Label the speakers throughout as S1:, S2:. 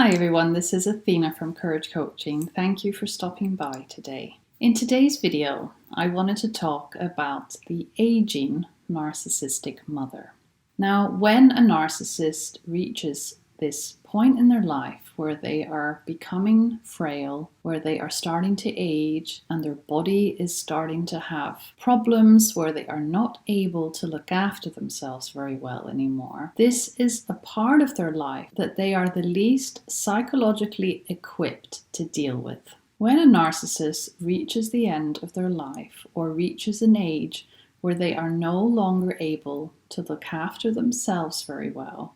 S1: Hi everyone, this is Athena from Courage Coaching. Thank you for stopping by today. In today's video, I wanted to talk about the aging narcissistic mother. Now, when a narcissist reaches this point in their life where they are becoming frail, where they are starting to age and their body is starting to have problems, where they are not able to look after themselves very well anymore, this is a part of their life that they are the least psychologically equipped to deal with. When a narcissist reaches the end of their life or reaches an age where they are no longer able to look after themselves very well,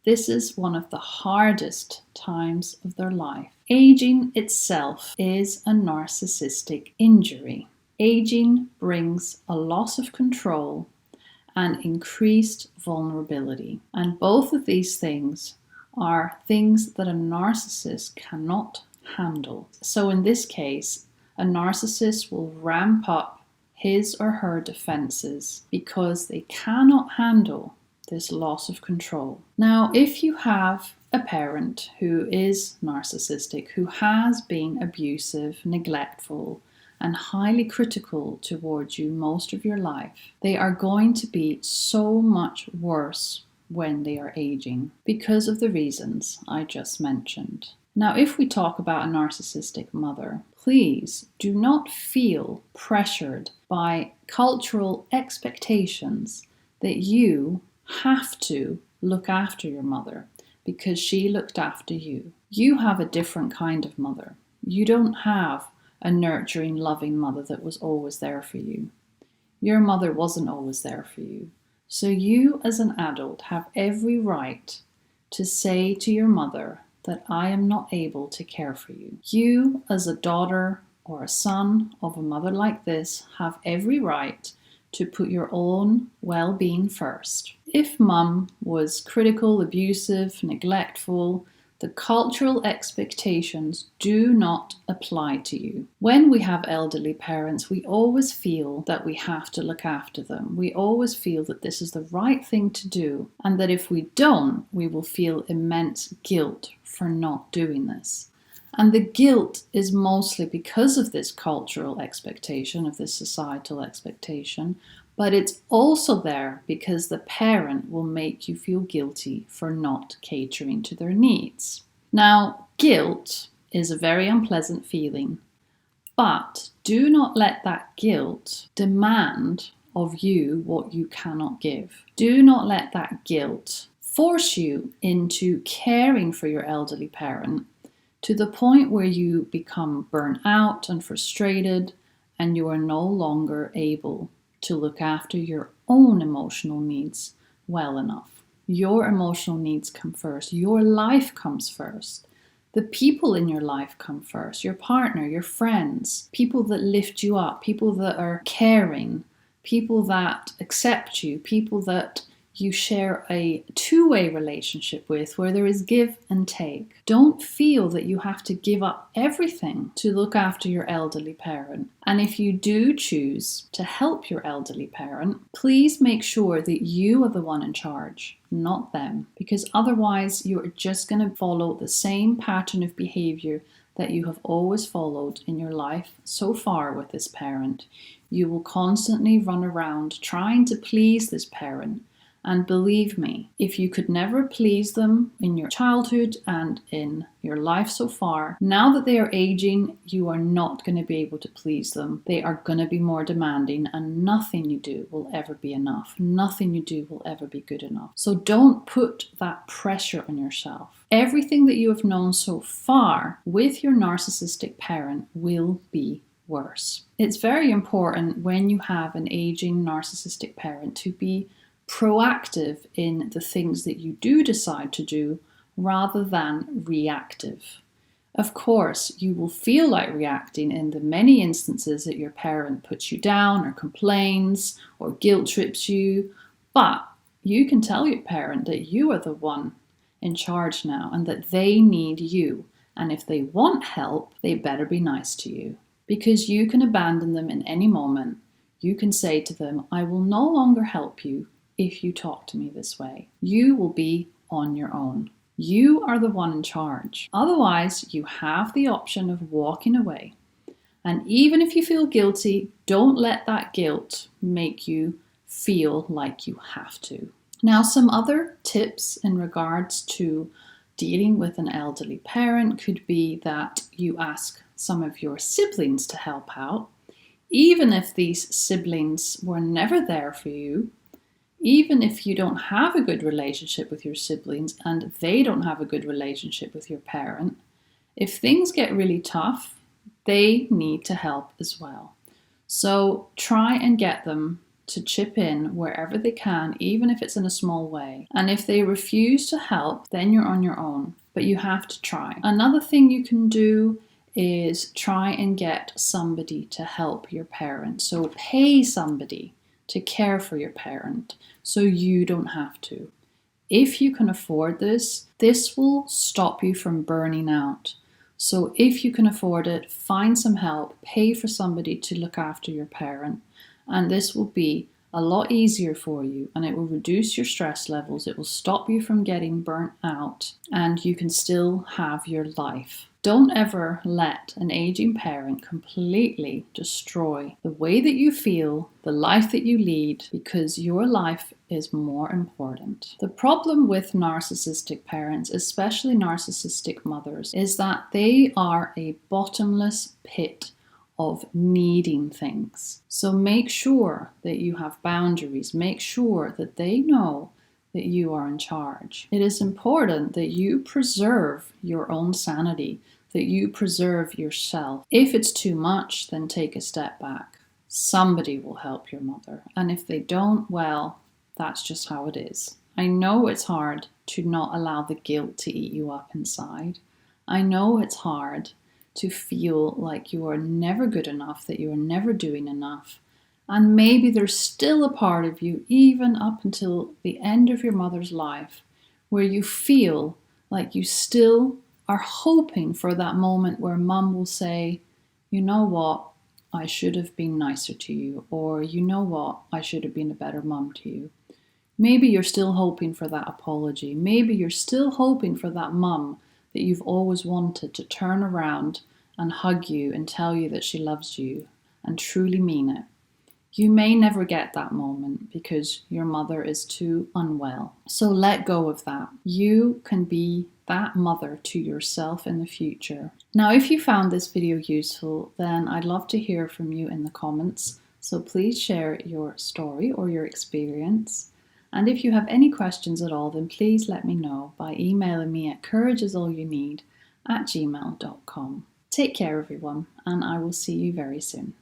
S1: this is one of the hardest times of their life. Aging itself is a narcissistic injury. Aging brings a loss of control and increased vulnerability. And both of these things are things that a narcissist cannot handle. So in this case, a narcissist will ramp up his or her defenses because they cannot handle this loss of control. Now, if you have a parent who is narcissistic, who has been abusive, neglectful, and highly critical towards you most of your life, they are going to be so much worse when they are aging because of the reasons I just mentioned. Now, if we talk about a narcissistic mother, please do not feel pressured by cultural expectations that you have to look after your mother because she looked after you. You have a different kind of mother. You don't have a nurturing, loving mother that was always there for you. Your mother wasn't always there for you. So you as an adult have every right to say to your mother that I am not able to care for you. You as a daughter or a son of a mother like this have every right to put your own well-being first. If mum was critical, abusive, neglectful, the cultural expectations do not apply to you. When we have elderly parents, we always feel that we have to look after them. We always feel that this is the right thing to do, and that if we don't, we will feel immense guilt for not doing this. And the guilt is mostly because of this cultural expectation, of this societal expectation, but it's also there because the parent will make you feel guilty for not catering to their needs. Now, guilt is a very unpleasant feeling, but do not let that guilt demand of you what you cannot give. Do not let that guilt force you into caring for your elderly parent to the point where you become burnt out and frustrated and you are no longer able to look after your own emotional needs well enough. Your emotional needs come first. Your life comes first. The people in your life come first. Your partner, your friends, people that lift you up, people that are caring, people that accept you, people that you share a two-way relationship with where there is give and take. Don't feel that you have to give up everything to look after your elderly parent. And if you do choose to help your elderly parent, please make sure that you are the one in charge, not them, because otherwise you are just going to follow the same pattern of behavior that you have always followed in your life so far with this parent. You will constantly run around trying to please this parent. And believe me, if you could never please them in your childhood and in your life so far, now that they are aging, you are not going to be able to please them. They are going to be more demanding and nothing you do will ever be enough. Nothing you do will ever be good enough. So don't put that pressure on yourself. Everything that you have known so far with your narcissistic parent will be worse. It's very important when you have an aging narcissistic parent to be proactive in the things that you do decide to do rather than reactive. Of course, you will feel like reacting in the many instances that your parent puts you down or complains or guilt trips you, but you can tell your parent that you are the one in charge now and that they need you. And if they want help, they better be nice to you because you can abandon them in any moment. You can say to them, I will no longer help you if you talk to me this way. You will be on your own. You are the one in charge. Otherwise, you have the option of walking away. And even if you feel guilty, don't let that guilt make you feel like you have to. Now, some other tips in regards to dealing with an elderly parent could be that you ask some of your siblings to help out, even if these siblings were never there for you, even if you don't have a good relationship with your siblings and they don't have a good relationship with your parent. If things get really tough, they need to help as well. So try and get them to chip in wherever they can, even if it's in a small way. And if they refuse to help, then you're on your own, but you have to try. Another thing you can do is try and get somebody to help your parent. So pay somebody to care for your parent so you don't have to. If you can afford this, this will stop you from burning out. So if you can afford it, find some help, pay for somebody to look after your parent, and this will be a lot easier for you, and it will reduce your stress levels. It will stop you from getting burnt out, and you can still have your life. Don't ever let an aging parent completely destroy the way that you feel, the life that you lead, because your life is more important. The problem with narcissistic parents, especially narcissistic mothers, is that they are a bottomless pit of needing things. So make sure that you have boundaries. Make sure that they know that you are in charge. It is important that you preserve your own sanity, that you preserve yourself. If it's too much, then take a step back. Somebody will help your mother. And if they don't, well, that's just how it is. I know it's hard to not allow the guilt to eat you up inside. I know it's hard to feel like you are never good enough, that you are never doing enough. And maybe there's still a part of you, even up until the end of your mother's life, where you feel like you still are hoping for that moment where mum will say, you know what, I should have been nicer to you, or you know what, I should have been a better mum to you. Maybe you're still hoping for that apology. Maybe you're still hoping for that mum that you've always wanted to turn around and hug you and tell you that she loves you and truly mean it. You may never get that moment because your mother is too unwell. So let go of that. You can be that mother to yourself in the future. Now, if you found this video useful, then I'd love to hear from you in the comments. So please share your story or your experience. And if you have any questions at all, then please let me know by emailing me at courageisallyounneed@gmail.com. Take care, everyone, and I will see you very soon.